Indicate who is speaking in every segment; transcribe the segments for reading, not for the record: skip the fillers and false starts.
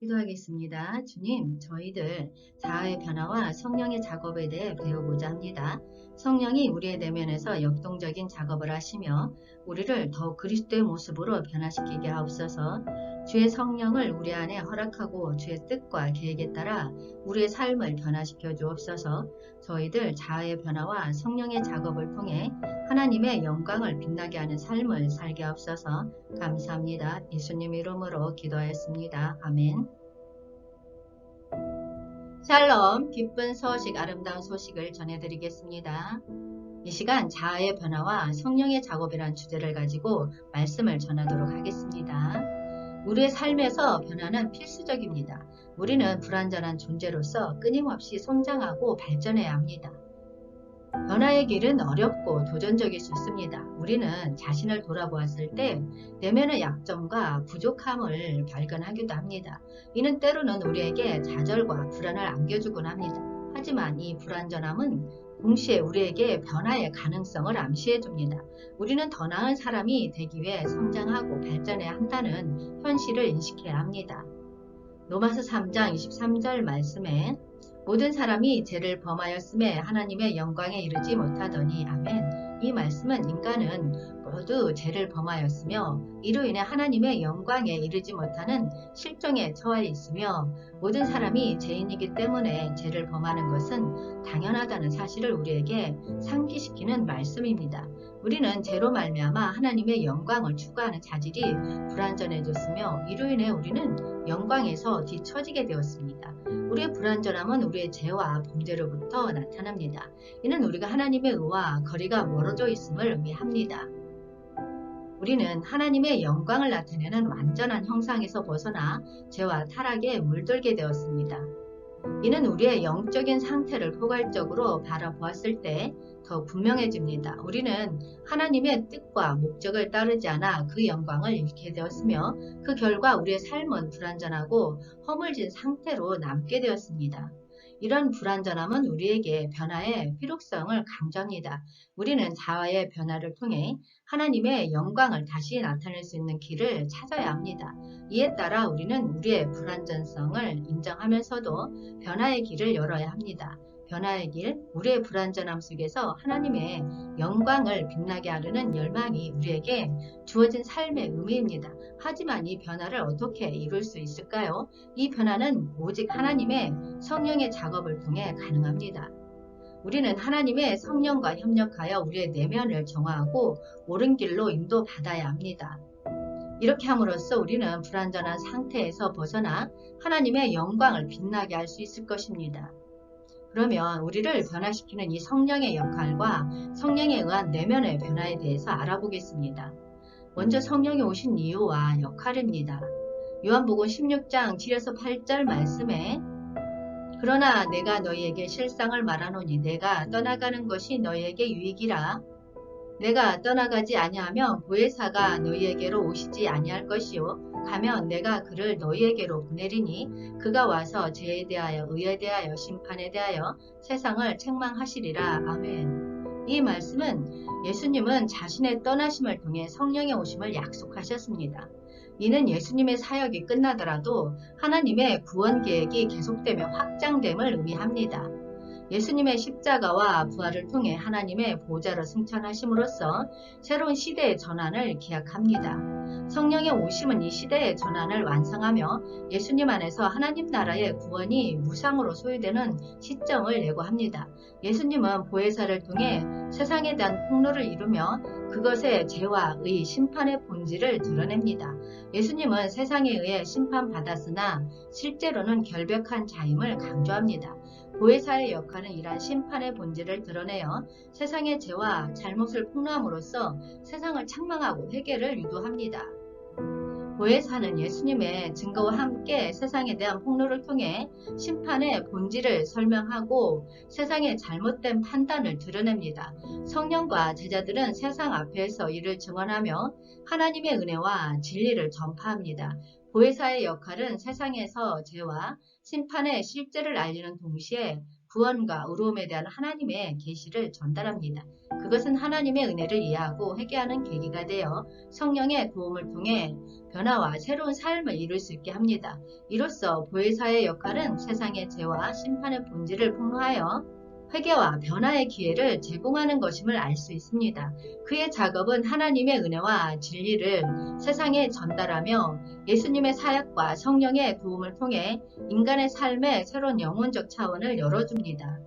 Speaker 1: 기도하겠습니다. 주님, 저희들 자아의 변화와 성령의 작업에 대해 배우고자 합니다. 성령이 우리의 내면에서 역동적인 작업을 하시며 우리를 더 그리스도의 모습으로 변화시키게 하옵소서. 주의 성령을 우리 안에 허락하고 주의 뜻과 계획에 따라 우리의 삶을 변화시켜 주옵소서. 저희들 자아의 변화와 성령의 작업을 통해 하나님의 영광을 빛나게 하는 삶을 살게 하옵소서. 감사합니다. 예수님 이름으로 기도하였습니다. 아멘. 샬롬, 기쁜 소식, 아름다운 소식을 전해드리겠습니다. 이 시간 자아의 변화와 성령의 작업이란 주제를 가지고 말씀을 전하도록 하겠습니다. 우리의 삶에서 변화는 필수적입니다. 우리는 불완전한 존재로서 끊임없이 성장하고 발전해야 합니다. 변화의 길은 어렵고 도전적일 수 있습니다. 우리는 자신을 돌아보았을 때 내면의 약점과 부족함을 발견하기도 합니다. 이는 때로는 우리에게 좌절과 불안을 안겨주곤 합니다. 하지만 이 불완전함은 동시에 우리에게 변화의 가능성을 암시해줍니다. 우리는 더 나은 사람이 되기 위해 성장하고 발전해야 한다는 현실을 인식해야 합니다. 로마서 3장 23절 말씀에 모든 사람이 죄를 범하였음에 하나님의 영광에 이르지 못하더니 아멘. 이 말씀은 인간은 모두 죄를 범하였으며 이로 인해 하나님의 영광에 이르지 못하는 실정에 처해 있으며 모든 사람이 죄인이기 때문에 죄를 범하는 것은 당연하다는 사실을 우리에게 상기시키는 말씀입니다. 우리는 죄로 말미암아 하나님의 영광을 추구하는 자질이 불완전해졌으며 이로 인해 우리는 영광에서 뒤처지게 되었습니다. 우리의 불완전함은 우리의 죄와 범죄로부터 나타납니다. 이는 우리가 하나님의 의와 거리가 멀어져 있음을 의미합니다. 우리는 하나님의 영광을 나타내는 완전한 형상에서 벗어나 죄와 타락에 물들게 되었습니다. 이는 우리의 영적인 상태를 포괄적으로 바라보았을 때 더 분명해집니다. 우리는 하나님의 뜻과 목적을 따르지 않아 그 영광을 잃게 되었으며 그 결과 우리의 삶은 불완전하고 허물진 상태로 남게 되었습니다. 이런 불완전함은 우리에게 변화의 필요성을 강조합니다. 우리는 자아의 변화를 통해 하나님의 영광을 다시 나타낼 수 있는 길을 찾아야 합니다. 이에 따라 우리는 우리의 불완전성을 인정하면서도 변화의 길을 열어야 합니다. 변화의 길, 우리의 불완전함 속에서 하나님의 영광을 빛나게 하려는 열망이 우리에게 주어진 삶의 의미입니다. 하지만 이 변화를 어떻게 이룰 수 있을까요? 이 변화는 오직 하나님의 성령의 작업을 통해 가능합니다. 우리는 하나님의 성령과 협력하여 우리의 내면을 정화하고 옳은 길로 인도받아야 합니다. 이렇게 함으로써 우리는 불완전한 상태에서 벗어나 하나님의 영광을 빛나게 할 수 있을 것입니다. 그러면 우리를 변화시키는 이 성령의 역할과 성령에 의한 내면의 변화에 대해서 알아보겠습니다. 먼저 성령이 오신 이유와 역할입니다. 요한복음 16장 7에서 8절 말씀에 그러나 내가 너희에게 실상을 말하노니 내가 떠나가는 것이 너희에게 유익이라. 내가 떠나가지 아니하면 보혜사가 너희에게로 오시지 아니할 것이요 가면 내가 그를 너희에게로 보내리니 그가 와서 죄에 대하여 의에 대하여 심판에 대하여 세상을 책망하시리라. 아멘. 이 말씀은 예수님은 자신의 떠나심을 통해 성령의 오심을 약속하셨습니다. 이는 예수님의 사역이 끝나더라도 하나님의 구원 계획이 계속되며 확장됨을 의미합니다. 예수님의 십자가와 부활을 통해 하나님의 보좌로 승천하심으로써 새로운 시대의 전환을 기약합니다. 성령의 오심은 이 시대의 전환을 완성하며 예수님 안에서 하나님 나라의 구원이 무상으로 소유되는 시점을 예고합니다. 예수님은 보혜사를 통해 세상에 대한 폭로를 이루며 그것의 죄와 의, 심판의 본질을 드러냅니다. 예수님은 세상에 의해 심판받았으나 실제로는 결백한 자임을 강조합니다. 보혜사의 역할은 이러한 심판의 본질을 드러내어 세상의 죄와 잘못을 폭로함으로써 세상을 책망하고 회개를 유도합니다. 보혜사는 예수님의 증거와 함께 세상에 대한 폭로를 통해 심판의 본질을 설명하고 세상의 잘못된 판단을 드러냅니다. 성령과 제자들은 세상 앞에서 이를 증언하며 하나님의 은혜와 진리를 전파합니다. 보혜사의 역할은 세상에서 죄와 심판의 실제를 알리는 동시에 구원과 의로움에 대한 하나님의 계시를 전달합니다. 그것은 하나님의 은혜를 이해하고 회개하는 계기가 되어 성령의 도움을 통해 변화와 새로운 삶을 이룰 수 있게 합니다. 이로써 보혜사의 역할은 세상의 죄와 심판의 본질을 폭로하여 회개와 변화의 기회를 제공하는 것임을 알 수 있습니다. 그의 작업은 하나님의 은혜와 진리를 세상에 전달하며 예수님의 사역과 성령의 도움을 통해 인간의 삶에 새로운 영혼적 차원을 열어줍니다.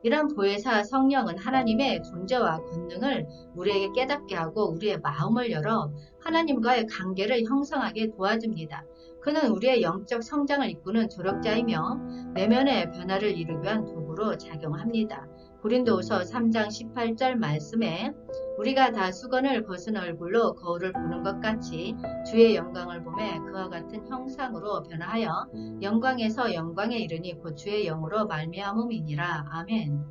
Speaker 1: 이런 보혜사 성령은 하나님의 존재와 권능을 우리에게 깨닫게 하고 우리의 마음을 열어 하나님과의 관계를 형성하게 도와줍니다. 그는 우리의 영적 성장을 이끄는 조력자이며 내면의 변화를 이루기 위한 도구로 작용합니다. 고린도후서 3장 18절 말씀에 우리가 다 수건을 벗은 얼굴로 거울을 보는 것 같이 주의 영광을 보매 그와 같은 형상으로 변화하여 영광에서 영광에 이르니 곧 주의 영으로 말미암음이니라. 아멘.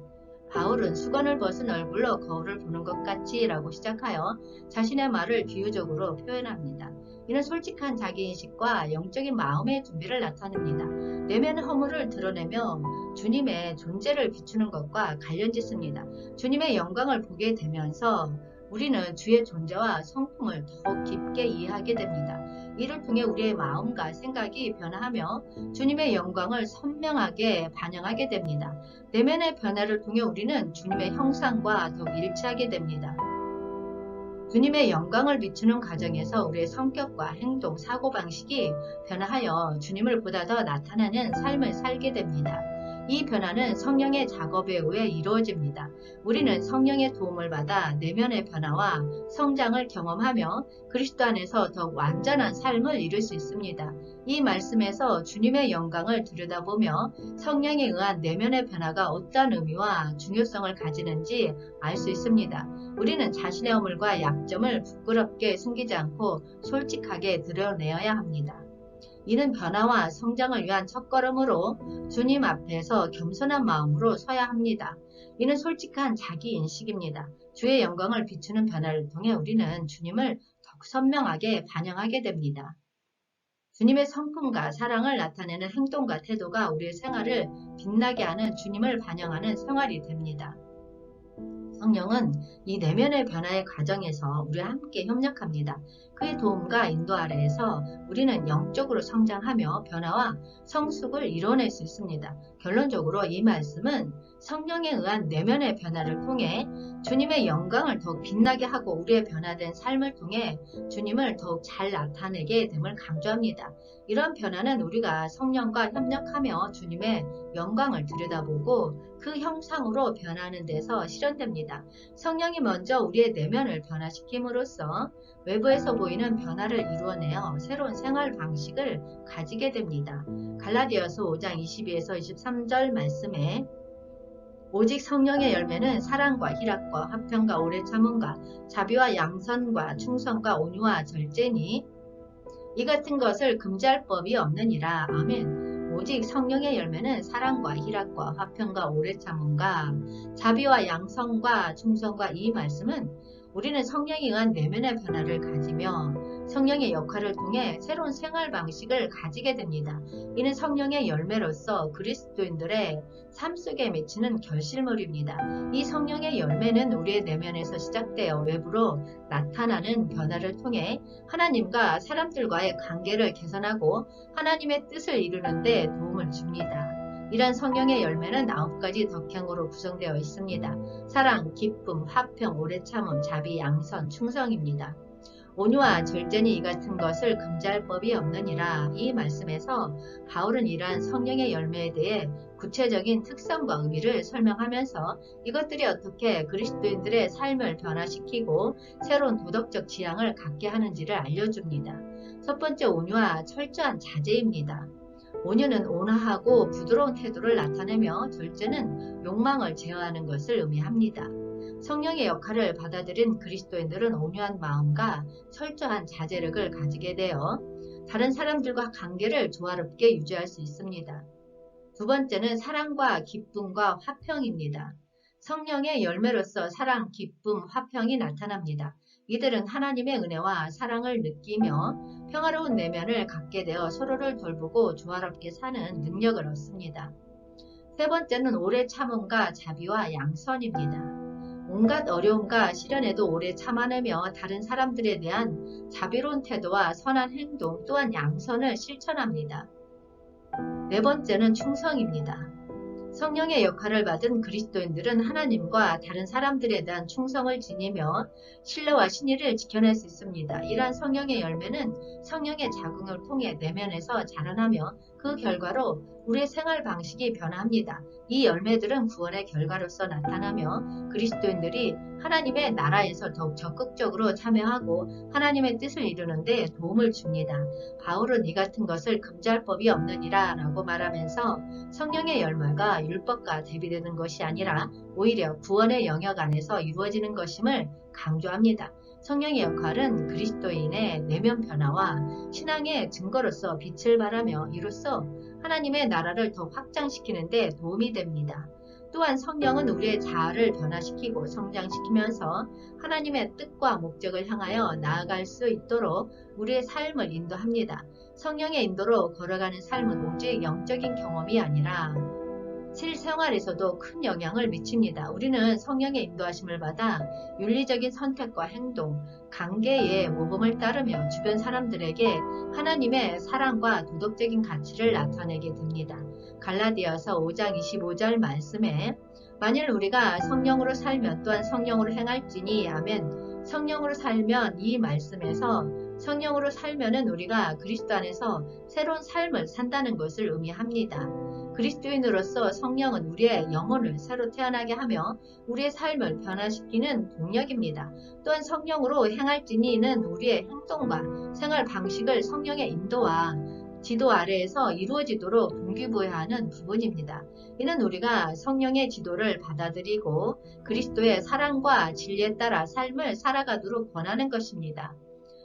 Speaker 1: 바울은 수건을 벗은 얼굴로 거울을 보는 것 같이 라고 시작하여 자신의 말을 비유적으로 표현합니다. 이는 솔직한 자기인식과 영적인 마음의 준비를 나타냅니다. 내면의 허물을 드러내며 주님의 존재를 비추는 것과 관련짓습니다. 주님의 영광을 보게 되면서 우리는 주의 존재와 성품을 더욱 깊게 이해하게 됩니다. 이를 통해 우리의 마음과 생각이 변화하며 주님의 영광을 선명하게 반영하게 됩니다. 내면의 변화를 통해 우리는 주님의 형상과 더욱 일치하게 됩니다. 주님의 영광을 비추는 과정에서 우리의 성격과 행동, 사고방식이 변화하여 주님을 보다 더 나타나는 삶을 살게 됩니다. 이 변화는 성령의 작업에 의해 이루어집니다. 우리는 성령의 도움을 받아 내면의 변화와 성장을 경험하며 그리스도 안에서 더 완전한 삶을 이룰 수 있습니다. 이 말씀에서 주님의 영광을 들여다보며 성령에 의한 내면의 변화가 어떤 의미와 중요성을 가지는지 알 수 있습니다. 우리는 자신의 허물과 약점을 부끄럽게 숨기지 않고 솔직하게 드러내어야 합니다. 이는 변화와 성장을 위한 첫걸음으로 주님 앞에서 겸손한 마음으로 서야 합니다. 이는 솔직한 자기인식입니다. 주의 영광을 비추는 변화를 통해 우리는 주님을 더욱 선명하게 반영하게 됩니다. 주님의 성품과 사랑을 나타내는 행동과 태도가 우리의 생활을 빛나게 하는 주님을 반영하는 생활이 됩니다. 성령은 이 내면의 변화의 과정에서 우리와 함께 협력합니다. 그의 도움과 인도 아래에서 우리는 영적으로 성장하며 변화와 성숙을 이뤄낼 수 있습니다. 결론적으로 이 말씀은 성령에 의한 내면의 변화를 통해 주님의 영광을 더욱 빛나게 하고 우리의 변화된 삶을 통해 주님을 더욱 잘 나타내게 됨을 강조합니다. 이런 변화는 우리가 성령과 협력하며 주님의 영광을 들여다보고 그 형상으로 변하는 데서 실현됩니다. 성령이 먼저 우리의 내면을 변화시킴으로써 외부에서 보이는 변화를 이루어내어 새로운 생활 방식을 가지게 됩니다. 갈라디아서 5장 22에서 23절 말씀에 오직 성령의 열매는 사랑과 희락과 화평과 오래 참음과 자비와 양선과 충성과 온유와 절제니 이 같은 것을 금지할 법이 없느니라. 아멘. 오직 성령의 열매는 사랑과 희락과 화평과 오래 참음과 자비와 양성과 충성과 이 말씀은 우리는 성령에 의한 내면의 변화를 가지며 성령의 역할을 통해 새로운 생활 방식을 가지게 됩니다. 이는 성령의 열매로서 그리스도인들의 삶 속에 맺히는 결실물입니다. 이 성령의 열매는 우리의 내면에서 시작되어 외부로 나타나는 변화를 통해 하나님과 사람들과의 관계를 개선하고 하나님의 뜻을 이루는 데 도움을 줍니다. 이러한 성령의 열매는 9가지 덕향으로 구성되어 있습니다. 사랑, 기쁨, 화평, 오래 참음, 자비, 양선, 충성입니다. 온유와 절제니 이 같은 것을 금지할 법이 없느니라. 이 말씀에서 바울은 이러한 성령의 열매에 대해 구체적인 특성과 의미를 설명하면서 이것들이 어떻게 그리스도인들의 삶을 변화시키고 새로운 도덕적 지향을 갖게 하는지를 알려줍니다. 첫 번째, 온유와 철저한 자제입니다. 온유는 온화하고 부드러운 태도를 나타내며 절제는 욕망을 제어하는 것을 의미합니다. 성령의 역할을 받아들인 그리스도인들은 온유한 마음과 철저한 자제력을 가지게 되어 다른 사람들과 관계를 조화롭게 유지할 수 있습니다. 두 번째는 사랑과 기쁨과 화평입니다. 성령의 열매로서 사랑, 기쁨, 화평이 나타납니다. 이들은 하나님의 은혜와 사랑을 느끼며 평화로운 내면을 갖게 되어 서로를 돌보고 조화롭게 사는 능력을 얻습니다. 세 번째는 오래 참음과 자비와 양선입니다. 온갖 어려움과 시련에도 오래 참아내며 다른 사람들에 대한 자비로운 태도와 선한 행동 또한 양선을 실천합니다. 네 번째는 충성입니다. 성령의 역할을 받은 그리스도인들은 하나님과 다른 사람들에 대한 충성을 지니며 신뢰와 신의를 지켜낼 수 있습니다. 이러한 성령의 열매는 성령의 자궁을 통해 내면에서 자라나며 그 결과로 우리의 생활 방식이 변화합니다. 이 열매들은 구원의 결과로서 나타나며 그리스도인들이 하나님의 나라에서 더욱 적극적으로 참여하고 하나님의 뜻을 이루는 데 도움을 줍니다. 바울은 이 같은 것을 금지할 법이 없느니라 라고 말하면서 성령의 열매가 율법과 대비되는 것이 아니라 오히려 구원의 영역 안에서 이루어지는 것임을 강조합니다. 성령의 역할은 그리스도인의 내면 변화와 신앙의 증거로서 빛을 발하며 이로써 하나님의 나라를 더 확장시키는 데 도움이 됩니다. 또한 성령은 우리의 자아를 변화시키고 성장시키면서 하나님의 뜻과 목적을 향하여 나아갈 수 있도록 우리의 삶을 인도합니다. 성령의 인도로 걸어가는 삶은 오직 영적인 경험이 아니라 실생활에서도 큰 영향을 미칩니다. 우리는 성령의 인도하심을 받아 윤리적인 선택과 행동, 관계의 모범을 따르며 주변 사람들에게 하나님의 사랑과 도덕적인 가치를 나타내게 됩니다. 갈라디아서 5장 25절 말씀에 만일 우리가 성령으로 살면 또한 성령으로 행할지니 아멘. 성령으로 살면 이 말씀에서 성령으로 살면은 우리가 그리스도 안에서 새로운 삶을 산다는 것을 의미합니다. 그리스도인으로서 성령은 우리의 영혼을 새로 태어나게 하며 우리의 삶을 변화시키는 동력입니다. 또한 성령으로 행할지니는 우리의 행동과 생활 방식을 성령의 인도와 지도 아래에서 이루어지도록 동기부여하는 부분입니다. 이는 우리가 성령의 지도를 받아들이고 그리스도의 사랑과 진리에 따라 삶을 살아가도록 권하는 것입니다.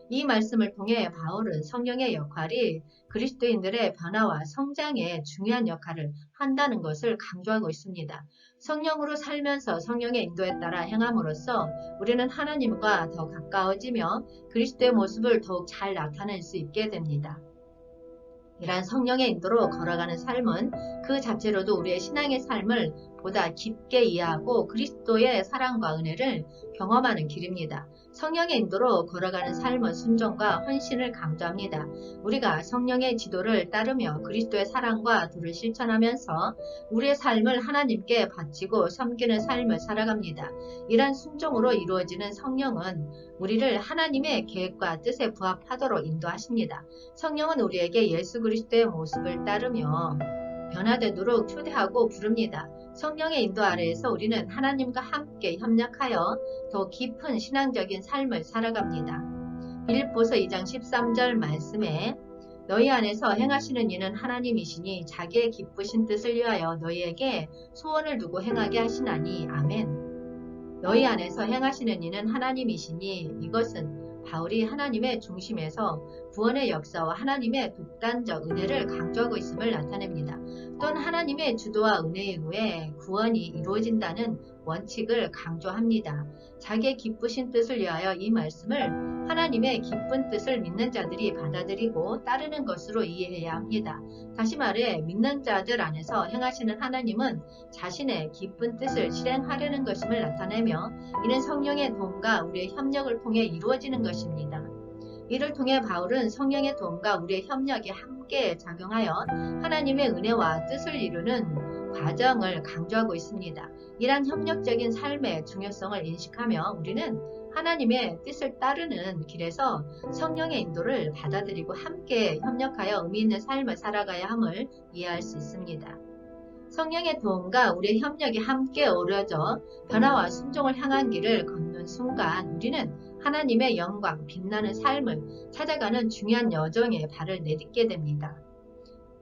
Speaker 1: 이 말씀을 통해 바울은 성령의 역할이 그리스도인들의 변화와 성장에 중요한 역할을 한다는 것을 강조하고 있습니다. 성령으로 살면서 성령의 인도에 따라 행함으로써 우리는 하나님과 더 가까워지며 그리스도의 모습을 더욱 잘 나타낼 수 있게 됩니다. 이러한 성령의 인도로 걸어가는 삶은 그 자체로도 우리의 신앙의 삶을 보다 깊게 이해하고 그리스도의 사랑과 은혜를 경험하는 길입니다. 성령의 인도로 걸어가는 삶은 순종과 헌신을 강조합니다. 우리가 성령의 지도를 따르며 그리스도의 사랑과 도를 실천하면서 우리의 삶을 하나님께 바치고 섬기는 삶을 살아갑니다. 이러한 순종으로 이루어지는 성령은 우리를 하나님의 계획과 뜻에 부합하도록 인도하십니다. 성령은 우리에게 예수 그리스도의 모습을 따르며 변화되도록 초대하고 부릅니다. 성령의 인도 아래에서 우리는 하나님과 함께 협력하여 더 깊은 신앙적인 삶을 살아갑니다. 빌립보서 2장 13절 말씀에 너희 안에서 행하시는 이는 하나님이시니 자기의 기쁘신 뜻을 위하여 너희에게 소원을 두고 행하게 하시나니 아멘. 너희 안에서 행하시는 이는 하나님이시니 이것은 바울이 하나님의 중심에서 구원의 역사와 하나님의 독단적 은혜를 강조하고 있음을 나타냅니다. 또한 하나님의 주도와 은혜에 의해 구원이 이루어진다는 원칙을 강조합니다. 자기의 기쁘신 뜻을 위하여 이 말씀을 하나님의 기쁜 뜻을 믿는 자들이 받아들이고 따르는 것으로 이해해야 합니다. 다시 말해 믿는 자들 안에서 행하시는 하나님은 자신의 기쁜 뜻을 실행하려는 것임을 나타내며 이는 성령의 도움과 우리의 협력을 통해 이루어지는 것입니다. 이를 통해 바울은 성령의 도움과 우리의 협력이 함께 작용하여 하나님의 은혜와 뜻을 이루는 과정을 강조하고 있습니다. 이러한 협력적인 삶의 중요성을 인식하며 우리는 하나님의 뜻을 따르는 길에서 성령의 인도를 받아들이고 함께 협력하여 의미 있는 삶을 살아가야 함을 이해할 수 있습니다. 성령의 도움과 우리의 협력이 함께 어우러져 변화와 순종을 향한 길을 걷는 순간 우리는 하나님의 영광, 빛나는 삶을 찾아가는 중요한 여정에 발을 내딛게 됩니다.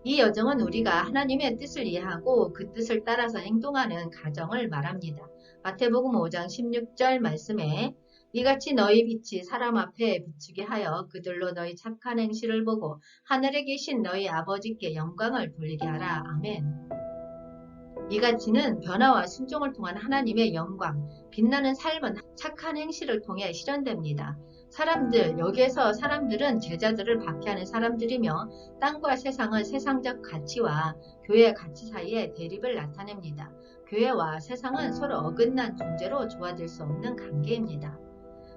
Speaker 1: 이 여정은 우리가 하나님의 뜻을 이해하고 그 뜻을 따라서 행동하는 과정을 말합니다. 마태복음 5장 16절 말씀에 이같이 너희 빛이 사람 앞에 비추게 하여 그들로 너희 착한 행실을 보고 하늘에 계신 너희 아버지께 영광을 돌리게 하라. 아멘. 이같이는 변화와 순종을 통한 하나님의 영광, 빛나는 삶은 착한 행실을 통해 실현됩니다. 여기에서 사람들은 제자들을 박해하는 사람들이며 땅과 세상은 세상적 가치와 교회의 가치 사이에 대립을 나타냅니다. 교회와 세상은 서로 어긋난 존재로 조화될 수 없는 관계입니다.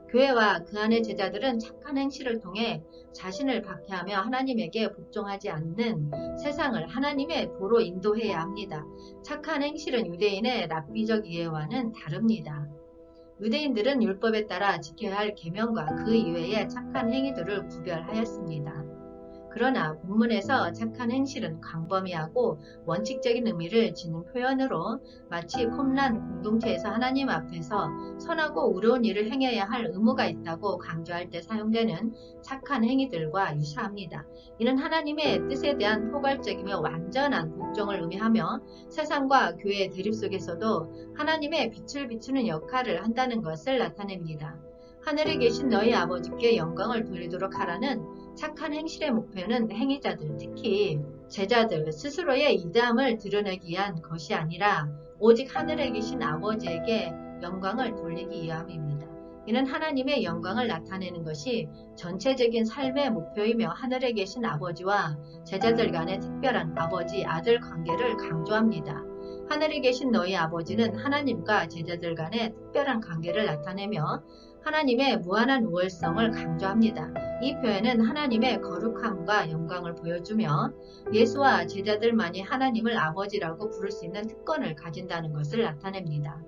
Speaker 1: 교회와 그 안의 제자들은 착한 행실을 통해 자신을 박해하며 하나님에게 복종하지 않는 세상을 하나님의 도로 인도해야 합니다. 착한 행실은 유대인의 랍비적 이해와는 다릅니다. 유대인들은 율법에 따라 지켜야 할 계명과 그 이외의 착한 행위들을 구별하였습니다. 그러나 본문에서 착한 행실은 광범위하고 원칙적인 의미를 지닌 표현으로 마치 콤란 공동체에서 하나님 앞에서 선하고 의로운 일을 행해야 할 의무가 있다고 강조할 때 사용되는 착한 행위들과 유사합니다. 이는 하나님의 뜻에 대한 포괄적이며 완전한 복종을 의미하며 세상과 교회의 대립 속에서도 하나님의 빛을 비추는 역할을 한다는 것을 나타냅니다. 하늘에 계신 너희 아버지께 영광을 돌리도록 하라는 착한 행실의 목표는 행위자들, 특히 제자들 스스로의 이담을 드러내기 위한 것이 아니라 오직 하늘에 계신 아버지에게 영광을 돌리기 위함입니다. 이는 하나님의 영광을 나타내는 것이 전체적인 삶의 목표이며 하늘에 계신 아버지와 제자들 간의 특별한 아버지-아들 관계를 강조합니다. 하늘에 계신 너희 아버지는 하나님과 제자들 간의 특별한 관계를 나타내며 하나님의 무한한 우월성을 강조합니다. 이 표현은 하나님의 거룩함과 영광을 보여주며 예수와 제자들만이 하나님을 아버지라고 부를 수 있는 특권을 가진다는 것을 나타냅니다.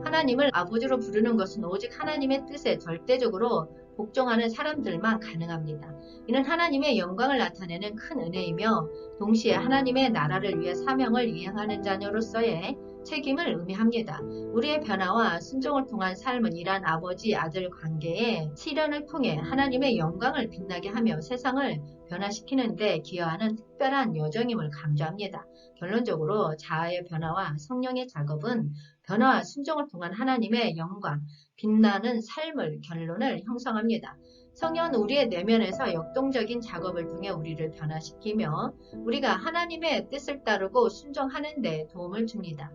Speaker 1: 하나님을 아버지로 부르는 것은 오직 하나님의 뜻에 절대적으로 복종하는 사람들만 가능합니다. 이는 하나님의 영광을 나타내는 큰 은혜이며 동시에 하나님의 나라를 위해 사명을 이행하는 자녀로서의 책임을 의미합니다. 우리의 변화와 순종을 통한 삶은 이러한 아버지-아들 관계의 실현을 통해 하나님의 영광을 빛나게 하며 세상을 변화시키는 데 기여하는 특별한 여정임을 강조합니다. 결론적으로 자아의 변화와 성령의 작업은 변화와 순종을 통한 하나님의 영광, 빛나는 삶을 결론을 형성합니다. 성령은 우리의 내면에서 역동적인 작업을 통해 우리를 변화시키며 우리가 하나님의 뜻을 따르고 순종하는 데 도움을 줍니다.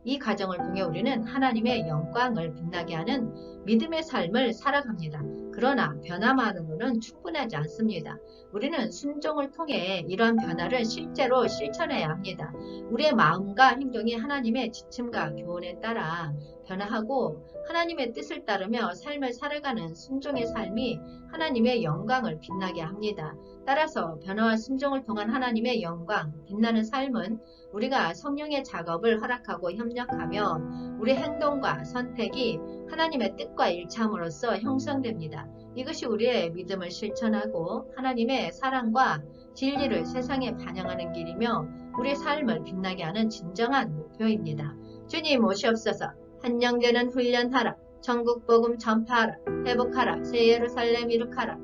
Speaker 1: 이 과정을 통해 우리는 하나님의 영광을 빛나게 하는 믿음의 삶을 살아갑니다. 그러나 변화만으로는 충분하지 않습니다. 우리는 순종을 통해 이러한 변화를 실제로 실천해야 합니다. 우리의 마음과 행동이 하나님의 지침과 교훈에 따라 변화하고 하나님의 뜻을 따르며 삶을 살아가는 순종의 삶이 하나님의 영광을 빛나게 합니다. 따라서 변화와 순종을 통한 하나님의 영광, 빛나는 삶은 우리가 성령의 작업을 허락하고 협력하며 우리 행동과 선택이 하나님의 뜻과 일치함으로써 형성됩니다. 이것이 우리의 믿음을 실천하고 하나님의 사랑과 진리를 세상에 반영하는 길이며 우리의 삶을 빛나게 하는 진정한 목표입니다. 주님 오시옵소서. 한영되는 훈련하라. 천국 복음 전파하라. 회복하라. 새 예루살렘 이룩하라.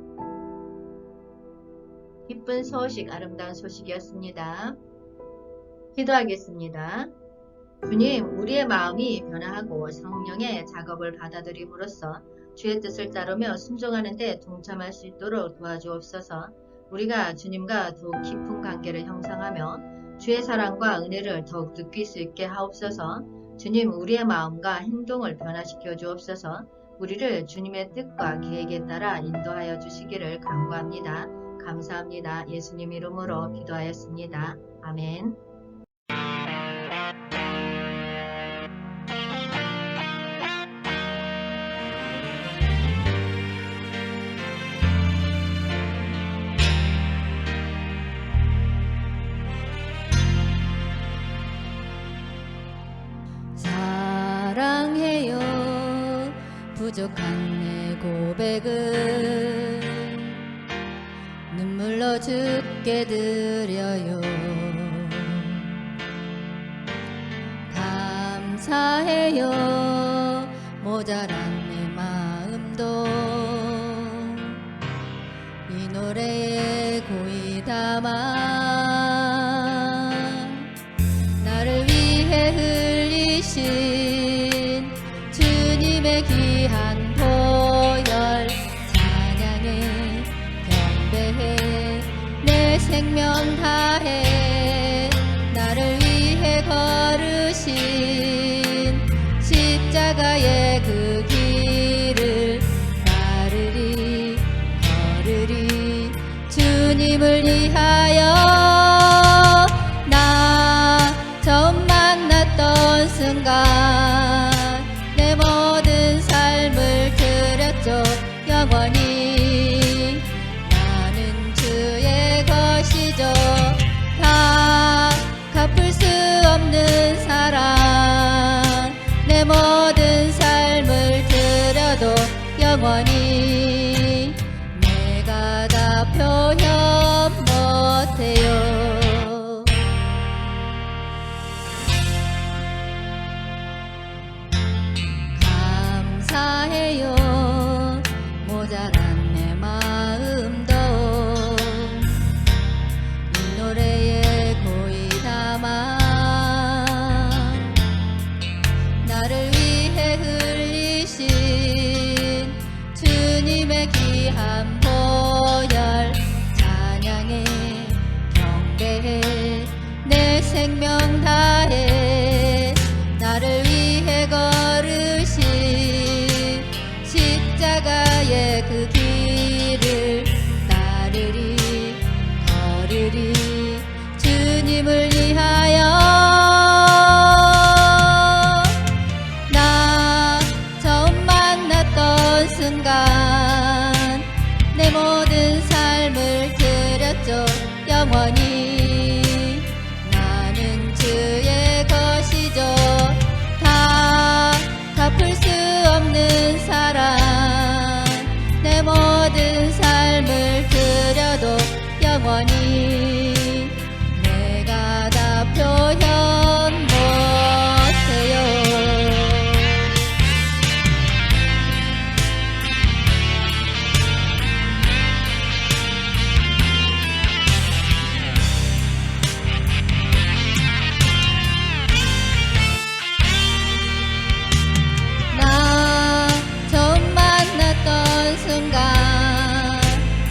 Speaker 1: 기쁜 소식, 아름다운 소식이었습니다. 기도하겠습니다. 주님, 우리의 마음이 변화하고 성령의 작업을 받아들임으로써 주의 뜻을 따르며 순종하는 데 동참할 수 있도록 도와주옵소서. 우리가 주님과 더욱 깊은 관계를 형성하며 주의 사랑과 은혜를 더욱 느낄 수 있게 하옵소서. 주님, 우리의 마음과 행동을 변화시켜 주옵소서. 우리를 주님의 뜻과 계획에 따라 인도하여 주시기를 간구합니다. 감사합니다. 예수님 이름으로 기도하였습니다. 아멘.
Speaker 2: 사랑해요. 부족한 내 고백을 눈물로 주께 드려요. 감사해요. 모자란 내 마음도 이 노래에 고이 담아 나를 위해 흘리신 주님의 귀한 보혈 찬양해 경배해 내 생명 다해 나를 위해 걸으신 십자가의 그 길을 따르리. 순간 내 모든 삶을 드렸죠. 영원히 나는 주의 것이죠. 다 갚을 수 없는 사랑 내 모든 삶을 드려도 영원히 내가 다 표현 못해요. 감사해요. 모자란 내 마음도 이 노래에 고이 담아 나를 위해 흘리신 주님의 귀한 보혈 찬양해 경배해 내 생명 다해 나를 위해 걸으신 십자가의 그 길을 따르리 걸으리 주님을 위하여 나 처음 만났던 순간 내 모든 삶을 드렸죠. 영원히 나는 주의 것이죠. 다 갚을 수 없는 사랑 내 모든 삶을 드려도 영원히 내가 다 표현 못해요. 나 처음 만났던 순간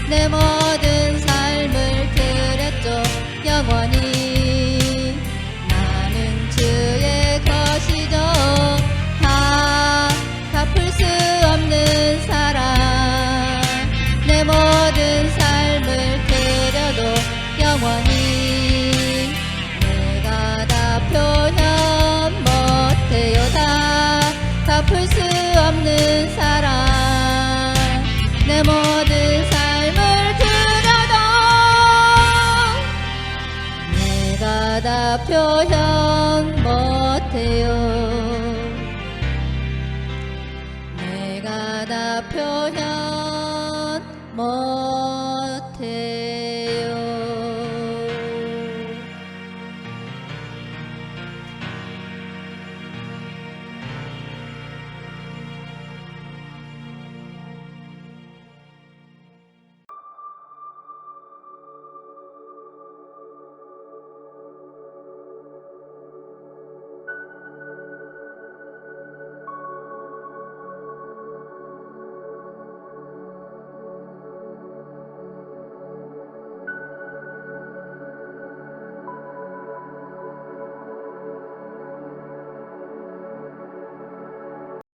Speaker 2: 내 모든 삶을 드렸죠. 영원히 나는 주의 것이죠. 다 갚을 수 없는 사랑 내 모든 삶을 드려도 영원히 내가 다 표현 못해요. 다 갚을 수 없는 사랑 내 모든 삶을 드려도 내가 다 표현